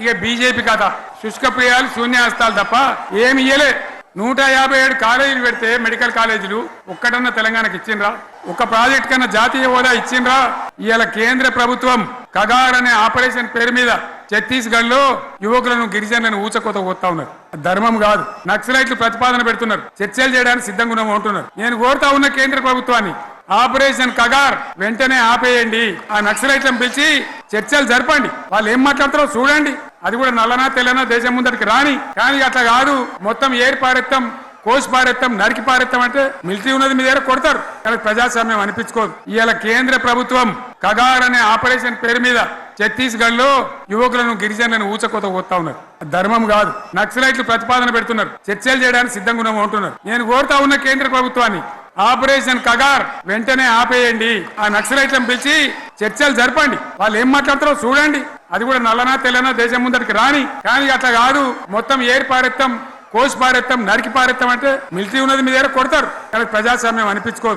ఇక బీజేపీ కథ శుష్క ప్రియాలు శూన్యాస్తాలు తప్ప ఏమి ఇయ్యలే. 157 కాలేజీలు పెడితే మెడికల్ కాలేజీలు ఒక్కటన్నా తెలంగాణకి ఇచ్చిండ్రా? ఒక ప్రాజెక్ట్ కన్నా జాతీయ హోదా ఇచ్చిండ్రా? ఇవాళ కేంద్ర ప్రభుత్వం కగార్ అనే ఆపరేషన్ పేరు మీద ఛత్తీస్గఢ్ లో యువకులను గిరిజనులను ఊచకోత పోతా ఉన్నారు. ధర్మం కాదు. నక్సలైట్లు ప్రతిపాదన పెడుతున్నారు, చర్చలు చేయడానికి సిద్ధంగా ఉన్నాము అంటున్నారు. నేను కోరుతా ఉన్న కేంద్ర ప్రభుత్వాన్ని ఆపరేషన్ కగార్ వెంటనే ఆపేయండి. ఆ నక్సలైట్లను పిలిచి చర్చలు జరపండి. వాళ్ళు ఏం మాట్లాడతారో చూడండి. అది కూడా నల్లనా తెల్లనా దేశం ముందరికి రాని. కానీ అట్లా కాదు, మొత్తం ఏరి పారెత్తాం, కోసి పారెత్తాం, నరికి పారెత్తాం అంటే మిలిటరీ ఉన్నది మీ దగ్గర కొడతారు. కానీ ప్రజాస్వామ్యం అనిపించుకోదు. ఇవాళ కేంద్ర ప్రభుత్వం కగార్ అనే ఆపరేషన్ పేరు మీద ఛత్తీస్గఢ్ లో యువకులను గిరిజనులను ఊచకోత పోతా ఉన్నారు. ధర్మం కాదు. నక్సలైట్లు ప్రతిపాదన పెడుతున్నారు, చర్చలు చేయడానికి సిద్ధంగా ఉన్నాము అంటున్నారు. నేను కోరుతా ఉన్న కేంద్ర ప్రభుత్వాన్ని ఆపరేషన్ కగార్ వెంటనే ఆపేయండి. ఆ నక్సలైట్లను పిలిచి చర్చలు జరపండి. వాళ్ళు ఏం మాట్లాడతారో చూడండి. అది కూడా నల్లనా తెల్లనా దేశం ముందరికి రాని. కానీ అట్లా కాదు, మొత్తం ఏరి పారెత్తాం, కోసి పారెత్తాం, నరికి పారెత్తాం అంటే మిలిటరీ ఉన్నది మీ దగ్గర కొడతారు. కానీ ప్రజాస్వామ్యం అనిపించుకోదు.